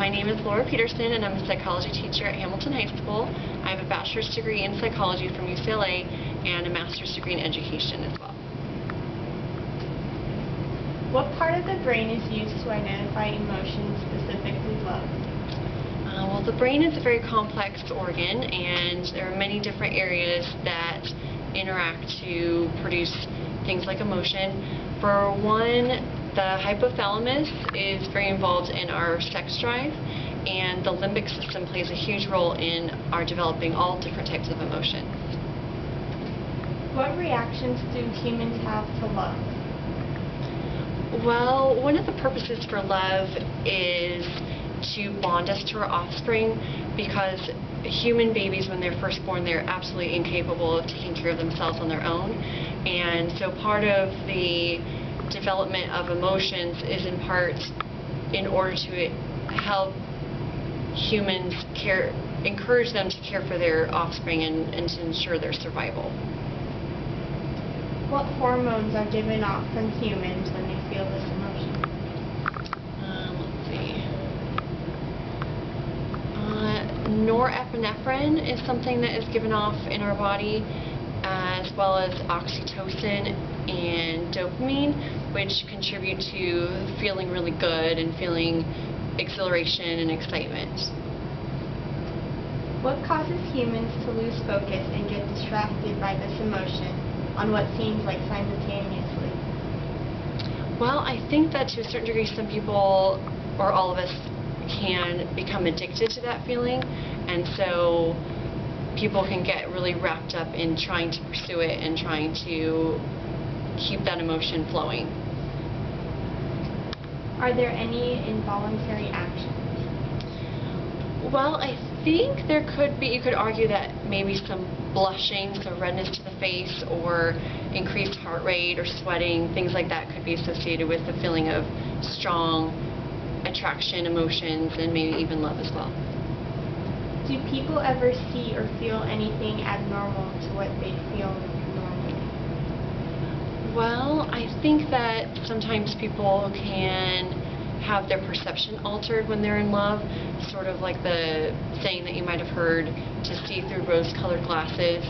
My name is Laura Peterson, and I'm a psychology teacher at Hamilton High School. I have a bachelor's degree in psychology from UCLA and a master's degree in education as well. What part of the brain is used to identify emotions, specifically love? Well, the brain is a very complex organ, and there are many different areas that interact to produce things like emotion. For one, the hypothalamus is very involved in our sex drive, and the limbic system plays a huge role in our developing all different types of emotions. What reactions do humans have to love? Well, one of the purposes for love is to bond us to our offspring, because human babies, when they're first born, they're absolutely incapable of taking care of themselves on their own. And so part of the development of emotions is in part in order to help humans encourage them to care for their offspring and to ensure their survival. What hormones are given off from humans when they feel this emotion? Let's see. Norepinephrine is something that is given off in our body, as well as oxytocin and dopamine, which contribute to feeling really good and feeling exhilaration and excitement. What causes humans to lose focus and get distracted by this emotion on what seems like simultaneously? Well, I think that to a certain degree some people, or all of us, can become addicted to that feeling, and so people can get really wrapped up in trying to pursue it and trying to keep that emotion flowing. Are there any involuntary actions? Well, I think there could be. You could argue that maybe some blushing, so redness to the face, or increased heart rate or sweating, things like that could be associated with the feeling of strong attraction, emotions, and maybe even love as well. Do people ever see or feel anything abnormal to what they feel normally? Well, I think that sometimes people can have their perception altered when they're in love, sort of like the saying that you might have heard, to see through rose-colored glasses.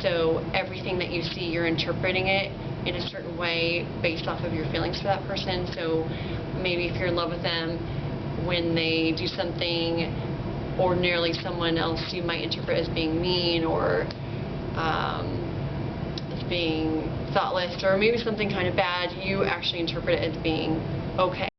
So everything that you see, you're interpreting it in a certain way based off of your feelings for that person. So maybe if you're in love with them, when they do something ordinarily someone else you might interpret as being mean or as being thoughtless, or maybe something kind of bad, you actually interpret it as being okay.